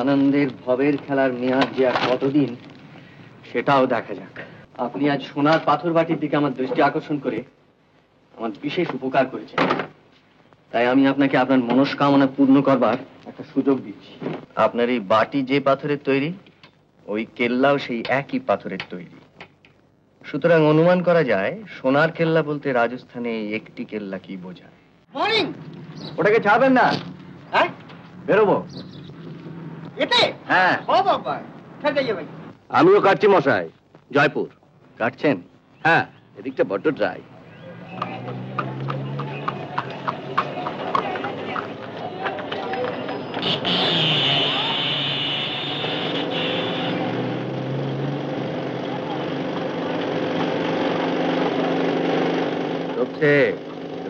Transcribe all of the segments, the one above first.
আনন্দের ভবের খেলার মেয়াদ যে আর কতদিন সেটাও দেখা যাক। আপনি আজ সোনার পাথর বাটির দিকে আমার দৃষ্টি আকর্ষণ করে আমার বিশেষ উপকার করেছেন, তাই আমি আপনাকে আপনার মনস্কামনা পূর্ণ করবার একটা সুযোগ দিচ্ছি। আপনার এই বাটি যে পাথরের তৈরি, ওই কেল্লাও সেই একই পাথরের তৈরি। সুতরাং অনুমান করা যায় সোনার কেল্লা বলতে রাজস্থানে একটি কেল্লা কি বোঝায়। মর্নিং। ওটাকে ছাড়বেন না। হ্যাঁ, বেরোবো। এতে? হ্যাঁ। ও বাবা, ঠিক আছে ভাই। আমিও কাটছি মশাই। জয়পুর কাটছেন? হ্যাঁ, এদিকটা বড্ড ড্রাই।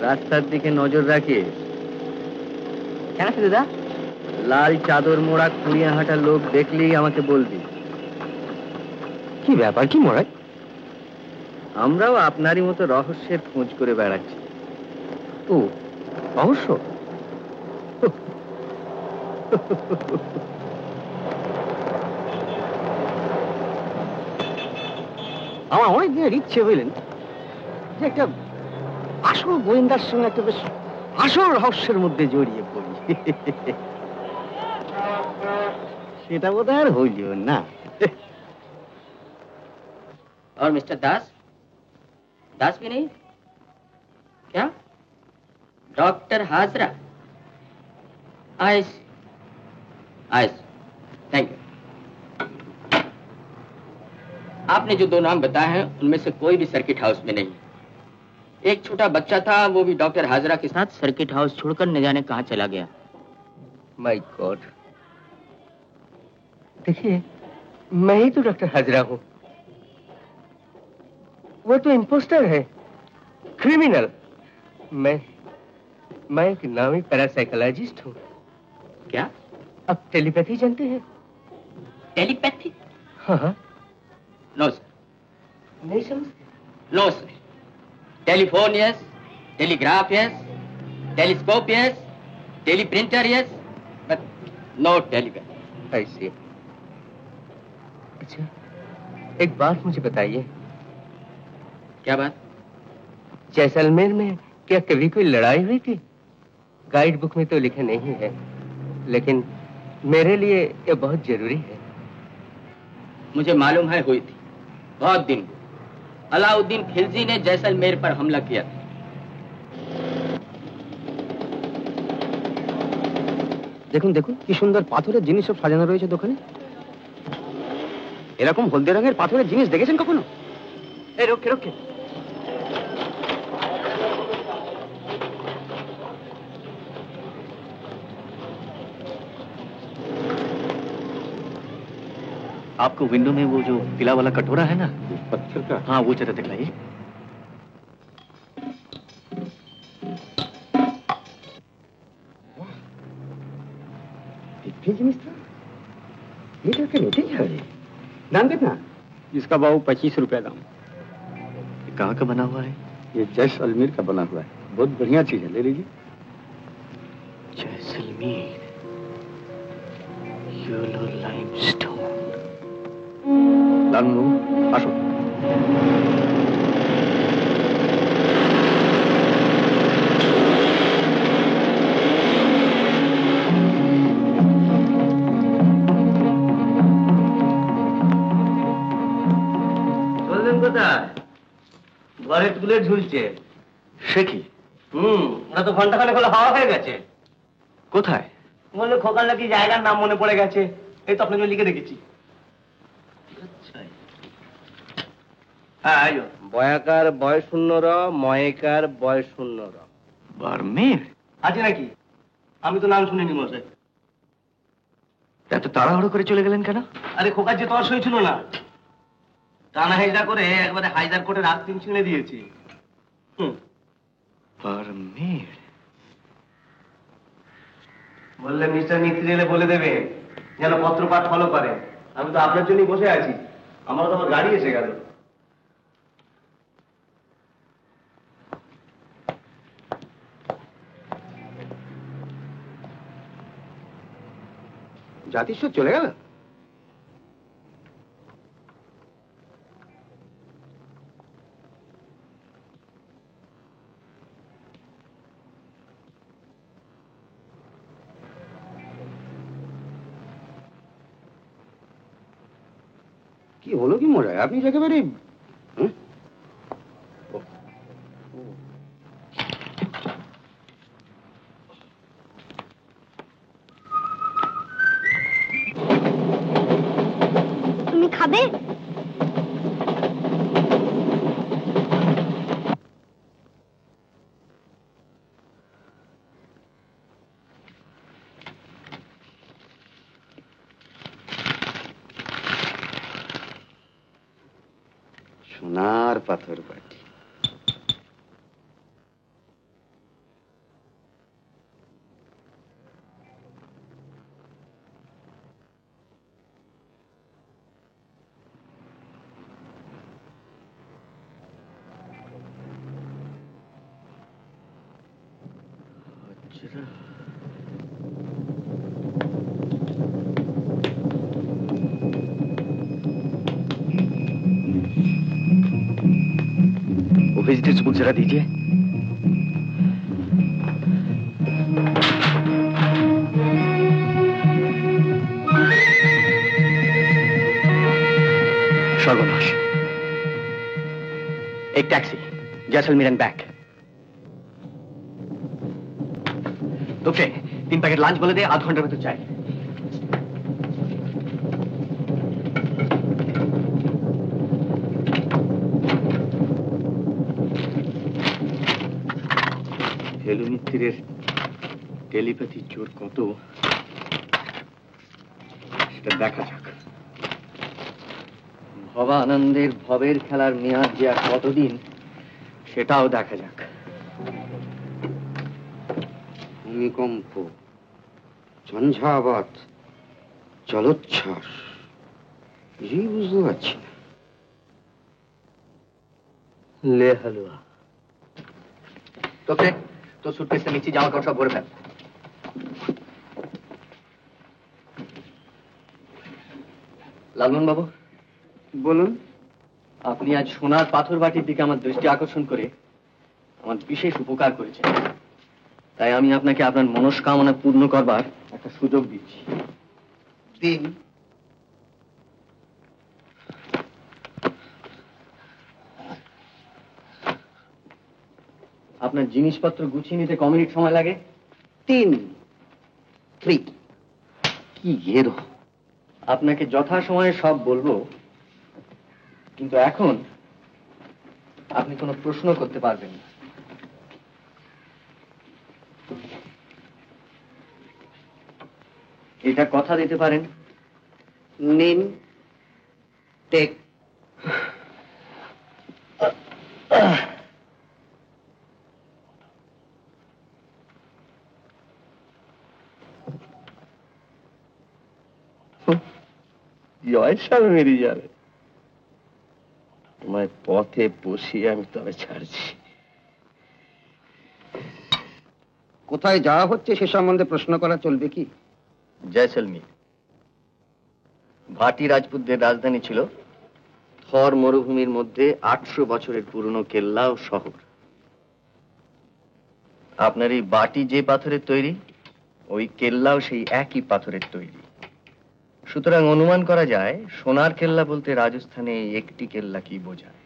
রাস্তার দিকে নজর রাখিস। কেন দাদা? লাল চাদর মোড়া খুঁড়িয়ে হাঁটা লোক দেখলেই আমাকে বলবি। কি ব্যাপার, কি মরাই? আমরাও আপনারই মতো রহস্যের খোঁজ করে বেড়াচ্ছি। ও রহস্য? আমার অনেক দিনের ইচ্ছে, বুঝলেন, যে একটা আসল গোয়েন্দার সঙ্গে একটা বেশ আসল রহস্যের মধ্যে জড়িয়ে পড়ি। সেটা বোধ আর হইল না। और मिस्टर दास? दास भी नहीं? क्या? डॉक्टर हाजरा? आइस आइस, थैंक यू। आपने जो दो नाम बताए हैं उनमें से कोई भी सर्किट हाउस में नहीं। एक छोटा बच्चा था, वो भी डॉक्टर हाजरा के साथ सर्किट हाउस छोड़कर न जाने कहां चला गया। माय गॉड, देखिए मैं ही तो डॉक्टर हाजरा हूं। वो तो इम्पोस्टर है, क्रिमिनल। मैं एक नामी पैरासाइकोलॉजिस्ट हूं। क्या? अब टेलीपैथी जानते हैं? टेलीपैथी? हाँ। No sir. नहीं समझते? No sir. Telephone yes, telegraph yes, telescope yes, teleprinter yes, but no telepathy. ऐसे? अच्छा, एक बात मुझे बताइए। क्या बात? जैसलमेर में क्या कभी कोई लड़ाई हुई थी? गाइड बुक में तो लिखा नहीं है, लेकिन मेरे लिए ये बहुत जरूरी है। मुझे मालूम है हुई थी, बहुत दिन। अलाउद्दीन खिलजी ने जैसलमेर पर हमला किया था। দেখুন দেখুন কি সুন্দর পাথরের জিনিস সব সাজানো রয়েছে দোকানে। এরকম হলদে রঙের পাথরের জিনিস দেখেছেন কখনো? এই রক্ষে রক্ষে। आपको विंडो में वो जो पीला वाला कटोरा है ना, पत्थर का? हाँ, वो जरा दिखलाइए। जिनिस था ये क्या कहते हैं? दाम कितना? इसका भाव 25 रुपया दाम। ये कहाँ का बना हुआ है? ये जैसलमेर का बना हुआ है, बहुत बढ़िया चीज है, ले लीजिए। Jaisalmer, yellow limestone. लालू আসো। ঘরে তুলে ঝুলছে। সে কি? ওরা তো ঘন্টাখানেক হলো হাওয়া হয়ে গেছে। কোথায়? বললে খোকার নাকি জায়গার নাম মনে পড়ে গেছে, এই তো আপনাকে লিখে রেখেছি। হ্যাঁ, আইলো। বয়াকার বয় শূন্য র, ময়েকার বয় শূন্য র। বার্মের? আছে নাকি? আমি তো নাম শুনিনি মশাই। এত তাড়াহুড়ো করে চলে গেলেন কেন? আরে খোকার যে তর্স হয়েছিল না, টানা হেজা করে একবারে হায়দার কোটে রাত তিন ছিঁড়ে দিয়েছি। বার্মের? বললে মিস্টার মিস্ত্রি এলে বলে দেবে যেন পত্রপাঠ ফলো করে। আমি তো আপনার জন্যই বসে আছি, আমারও তো আমার গাড়ি এসে গেল। জাতিস্বর চলে গেল? কি হলো কি মশাই, আপনি একেবারে তুমি খাবে? সোনার পাথর বাটি। वो विजिटर्स बुक जरा दीजिए। सर्वनाश। एक टैक्सी, जैसलमेर एंड बैक। तो फिर 3 पैकेट लंच बोले दे, आध घंटे में तो चाहिए। মিত্রের টেলিপ্যাথি জোর কত সেটা দেখা যাক। ভবানন্দের ভবের খেলার মেয়াদ যে আর কতদিন সেটাও দেখা যাক। ভূমিকম্প, ঝঞ্ঝাবাত, জলোচ্ছ্বাস, কিছুই বুঝতে পারছি না। ले हलवा। तो फिर तो सूटकेस से नीचे जामा कपड़ा सब भरे फेल। লালমোহন বাবু বলুন। আপনি আজ সোনার পাথর বাটির দিকে আমার দৃষ্টি আকর্ষণ করে আমার বিশেষ উপকার করেছেন, তাই আমি আপনাকে আপনার মনস্কামনা পূর্ণ করবার একটা সুযোগ দিচ্ছি। দিন। আপনার জিনিসপত্র গুছিয়ে নিতে ক মিনিট সময় লাগে? 3 কি এর? আপনাকে যথাসময়ে সব বলবো, কিন্তু এখন আপনি কোনো প্রশ্ন করতে পারবেন না। এটা কথা দিতে পারেন? নিন, টেক। জয়সাল মেরে যাবে, তোমায় পথে বসিয়ে আমি তবে ছাড়ছি। কোথায় যাওয়া হচ্ছে সে সম্বন্ধে প্রশ্ন করা চলবে কি? জয়সলমীর ভাটি রাজপুতদের রাজধানী ছিল। থর মরুভূমির মধ্যে 800 বছরের পুরনো কেল্লা ও শহর। আপনার এই বাটি যে পাথরের তৈরি, ওই কেল্লাও সেই একই পাথরের তৈরি। সুতরাং অনুমান করা যায় সোনার কেল্লা বলতে রাজস্থানে এই একটি কেল্লা কি বোঝায়,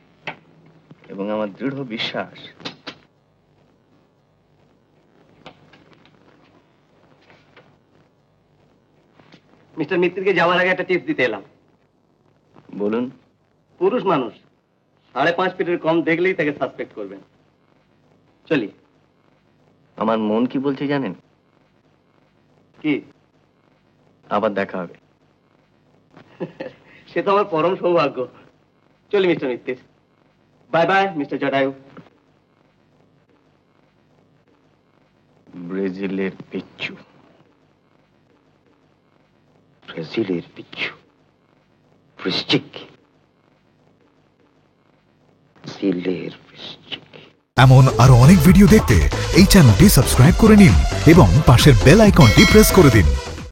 এবং আমার দৃঢ় বিশ্বাস মিস্টার মিত্রকে যাওয়ার আগে একটা টিপস দিতে এলাম। বলুন। পুরুষ মানুষ 5.5 ফিটের কম দেখলেই তাকে সাসপেক্ট করবেন। চলি। আমার মন কি বলছে জানেন? কি? আবার দেখা হবে। সে তো আমার পরম সৌভাগ্য। চলি mister Mitra. Bye bye mister Jatayu. ব্রাজিলের পিচ্চু। ব্রাজিলের পিচ্ছু, বৃশ্চিক, ব্রাজিলের বৃশ্চিক। এমন আরো অনেক ভিডিও দেখতে এই চ্যানেলটি সাবস্ক্রাইব করে নিন এবং পাশের বেল আইকনটি প্রেস করে দিন।